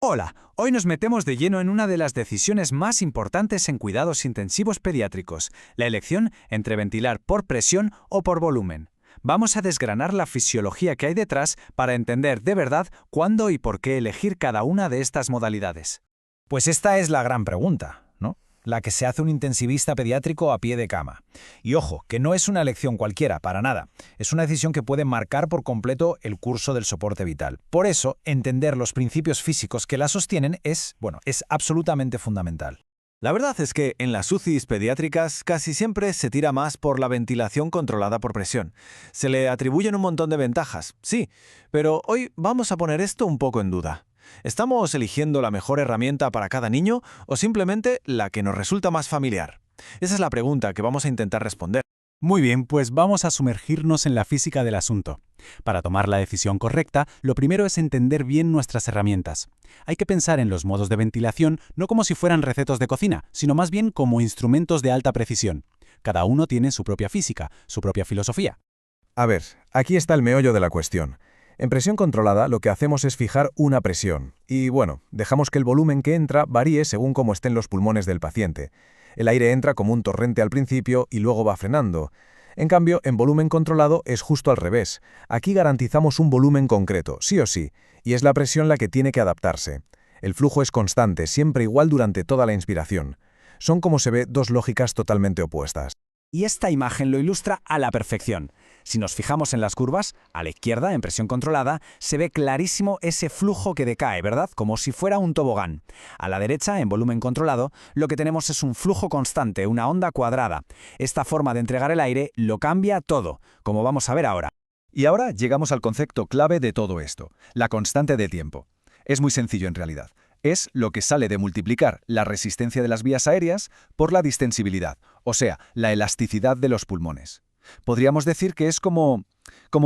Hola, hoy nos metemos de lleno en una de las decisiones más importantes en cuidados intensivos pediátricos, la elección entre ventilar por presión o por volumen. Vamos a desgranar la fisiología que hay detrás para entender de verdad cuándo y por qué elegir cada una de estas modalidades. Pues esta es la gran pregunta, ¿no? La que se hace un intensivista pediátrico a pie de cama. Y ojo, que no es una elección cualquiera, para nada. Es una decisión que puede marcar por completo el curso del soporte vital. Por eso, entender los principios físicos que la sostienen es absolutamente fundamental. La verdad es que en las UCIs pediátricas casi siempre se tira más por la ventilación controlada por presión. Se le atribuyen un montón de ventajas, sí, pero hoy vamos a poner esto un poco en duda. ¿Estamos eligiendo la mejor herramienta para cada niño o simplemente la que nos resulta más familiar? Esa es la pregunta que vamos a intentar responder. Muy bien, pues vamos a sumergirnos en la física del asunto. Para tomar la decisión correcta, lo primero es entender bien nuestras herramientas. Hay que pensar en los modos de ventilación no como si fueran recetas de cocina, sino más bien como instrumentos de alta precisión. Cada uno tiene su propia física, su propia filosofía. A ver, aquí está el meollo de la cuestión. En presión controlada lo que hacemos es fijar una presión y, dejamos que el volumen que entra varíe según cómo estén los pulmones del paciente. El aire entra como un torrente al principio y luego va frenando. En cambio, en volumen controlado es justo al revés. Aquí garantizamos un volumen concreto, sí o sí, y es la presión la que tiene que adaptarse. El flujo es constante, siempre igual durante toda la inspiración. Son, como se ve, dos lógicas totalmente opuestas. Y esta imagen lo ilustra a la perfección. Si nos fijamos en las curvas, a la izquierda, en presión controlada, se ve clarísimo ese flujo que decae, ¿verdad? Como si fuera un tobogán. A la derecha, en volumen controlado, lo que tenemos es un flujo constante, una onda cuadrada. Esta forma de entregar el aire lo cambia todo, como vamos a ver ahora. Y ahora llegamos al concepto clave de todo esto, la constante de tiempo. Es muy sencillo en realidad. Es lo que sale de multiplicar la resistencia de las vías aéreas por la distensibilidad, o sea, la elasticidad de los pulmones. Podríamos decir que es como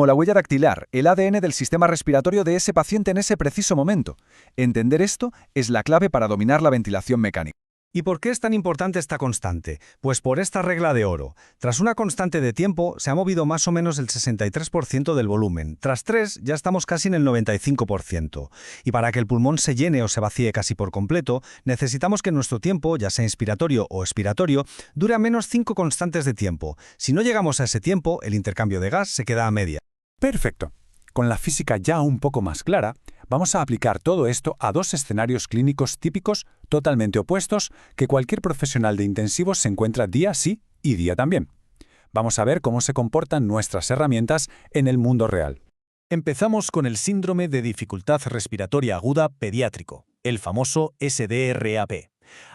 la huella dactilar, el ADN del sistema respiratorio de ese paciente en ese preciso momento. Entender esto es la clave para dominar la ventilación mecánica. ¿Y por qué es tan importante esta constante? Pues por esta regla de oro. Tras una constante de tiempo se ha movido más o menos el 63% del volumen. Tras 3 ya estamos casi en el 95%. Y para que el pulmón se llene o se vacíe casi por completo, necesitamos que nuestro tiempo, ya sea inspiratorio o expiratorio, dure a menos 5 constantes de tiempo. Si no llegamos a ese tiempo, el intercambio de gas se queda a media. Perfecto. Con la física ya un poco más clara, vamos a aplicar todo esto a dos escenarios clínicos típicos totalmente opuestos que cualquier profesional de intensivos se encuentra día sí y día también. Vamos a ver cómo se comportan nuestras herramientas en el mundo real. Empezamos con el síndrome de dificultad respiratoria aguda pediátrico, el famoso SDRAP.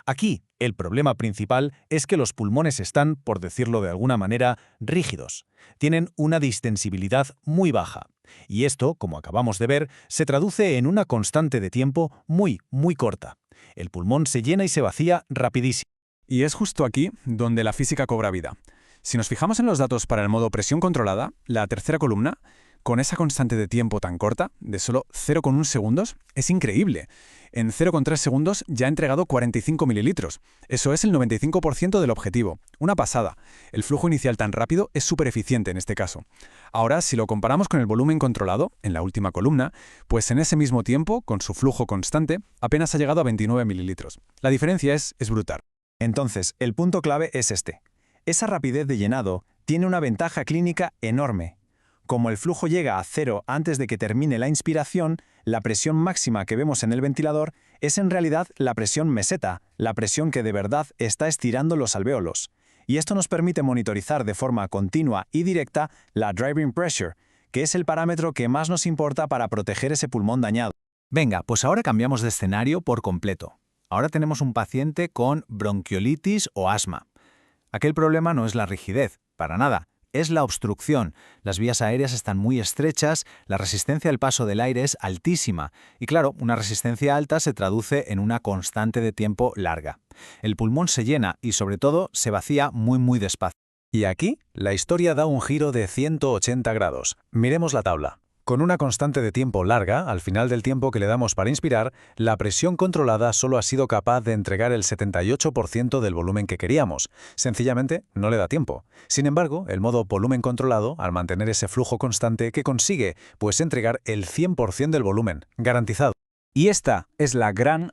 Aquí, el problema principal es que los pulmones están, por decirlo de alguna manera, rígidos. Tienen una distensibilidad muy baja. Y esto, como acabamos de ver, se traduce en una constante de tiempo muy corta. El pulmón se llena y se vacía rapidísimo. Y es justo aquí donde la física cobra vida. Si nos fijamos en los datos para el modo presión controlada, la tercera columna, con esa constante de tiempo tan corta, de solo 0,1 segundos, es increíble. En 0,3 segundos ya ha entregado 45 mililitros. Eso es el 95% del objetivo. Una pasada. El flujo inicial tan rápido es súper eficiente en este caso. Ahora, si lo comparamos con el volumen controlado, en la última columna, pues en ese mismo tiempo, con su flujo constante, apenas ha llegado a 29 mililitros. La diferencia es brutal. Entonces, el punto clave es este. Esa rapidez de llenado tiene una ventaja clínica enorme. Como el flujo llega a cero antes de que termine la inspiración, la presión máxima que vemos en el ventilador es en realidad la presión meseta, la presión que de verdad está estirando los alvéolos. Y esto nos permite monitorizar de forma continua y directa la driving pressure, que es el parámetro que más nos importa para proteger ese pulmón dañado. Venga, pues ahora cambiamos de escenario por completo. Ahora tenemos un paciente con bronquiolitis o asma. Aquel problema no es la rigidez, para nada. Es la obstrucción. Las vías aéreas están muy estrechas, la resistencia al paso del aire es altísima. Y claro, una resistencia alta se traduce en una constante de tiempo larga. El pulmón se llena y, sobre todo, se vacía muy despacio. Y aquí, la historia da un giro de 180 grados. Miremos la tabla. Con una constante de tiempo larga, al final del tiempo que le damos para inspirar, la presión controlada solo ha sido capaz de entregar el 78% del volumen que queríamos. Sencillamente, no le da tiempo. Sin embargo, el modo volumen controlado, al mantener ese flujo constante, ¿qué consigue? Pues entregar el 100% del volumen, garantizado. Y esta es la gran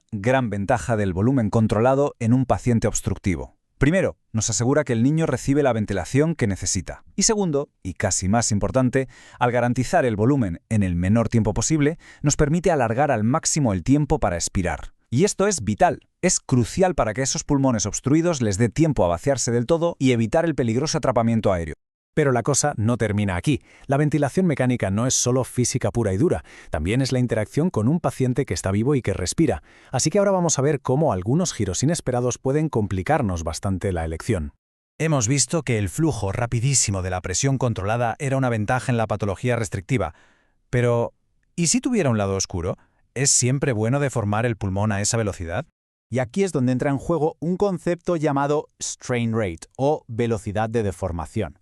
ventaja del volumen controlado en un paciente obstructivo. Primero, nos asegura que el niño recibe la ventilación que necesita. Y segundo, y casi más importante, al garantizar el volumen en el menor tiempo posible, nos permite alargar al máximo el tiempo para expirar. Y esto es vital, es crucial para que esos pulmones obstruidos les dé tiempo a vaciarse del todo y evitar el peligroso atrapamiento aéreo. Pero la cosa no termina aquí. La ventilación mecánica no es solo física pura y dura, también es la interacción con un paciente que está vivo y que respira. Así que ahora vamos a ver cómo algunos giros inesperados pueden complicarnos bastante la elección. Hemos visto que el flujo rapidísimo de la presión controlada era una ventaja en la patología restrictiva. Pero, ¿y si tuviera un lado oscuro? ¿Es siempre bueno deformar el pulmón a esa velocidad? Y aquí es donde entra en juego un concepto llamado strain rate o velocidad de deformación.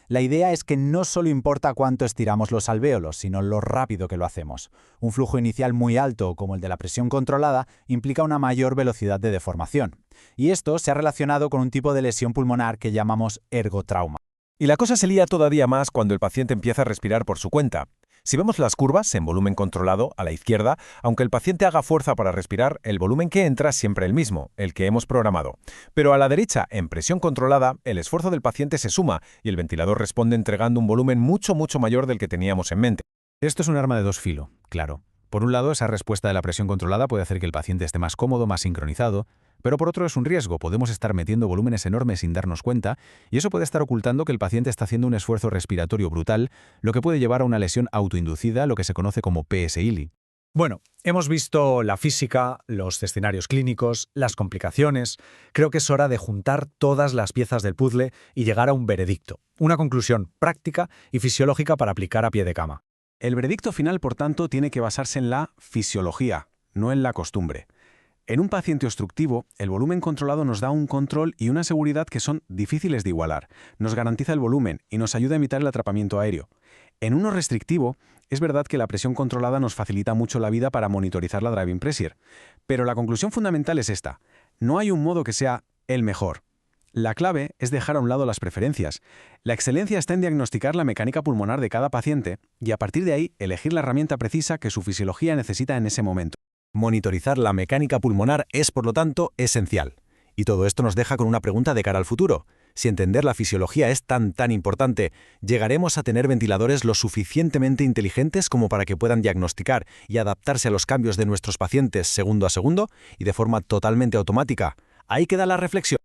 La idea es que no solo importa cuánto estiramos los alvéolos, sino lo rápido que lo hacemos. Un flujo inicial muy alto, como el de la presión controlada, implica una mayor velocidad de deformación. Y esto se ha relacionado con un tipo de lesión pulmonar que llamamos ergotrauma. Y la cosa se lía todavía más cuando el paciente empieza a respirar por su cuenta. Si vemos las curvas en volumen controlado, a la izquierda, aunque el paciente haga fuerza para respirar, el volumen que entra es siempre el mismo, el que hemos programado. Pero a la derecha, en presión controlada, el esfuerzo del paciente se suma y el ventilador responde entregando un volumen mucho mayor del que teníamos en mente. Esto es un arma de dos filos, claro. Por un lado, esa respuesta de la presión controlada puede hacer que el paciente esté más cómodo, más sincronizado, pero por otro es un riesgo. Podemos estar metiendo volúmenes enormes sin darnos cuenta, y eso puede estar ocultando que el paciente está haciendo un esfuerzo respiratorio brutal, lo que puede llevar a una lesión autoinducida, lo que se conoce como PSILI. Bueno, hemos visto la física, los escenarios clínicos, las complicaciones. Creo que es hora de juntar todas las piezas del puzzle y llegar a un veredicto, una conclusión práctica y fisiológica para aplicar a pie de cama. El veredicto final, por tanto, tiene que basarse en la fisiología, no en la costumbre. En un paciente obstructivo, el volumen controlado nos da un control y una seguridad que son difíciles de igualar. Nos garantiza el volumen y nos ayuda a evitar el atrapamiento aéreo. En uno restrictivo, es verdad que la presión controlada nos facilita mucho la vida para monitorizar la driving pressure. Pero la conclusión fundamental es esta: no hay un modo que sea el mejor. La clave es dejar a un lado las preferencias. La excelencia está en diagnosticar la mecánica pulmonar de cada paciente y a partir de ahí elegir la herramienta precisa que su fisiología necesita en ese momento. Monitorizar la mecánica pulmonar es, por lo tanto, esencial. Y todo esto nos deja con una pregunta de cara al futuro. Si entender la fisiología es tan importante, ¿llegaremos a tener ventiladores lo suficientemente inteligentes como para que puedan diagnosticar y adaptarse a los cambios de nuestros pacientes segundo a segundo y de forma totalmente automática? Ahí queda la reflexión.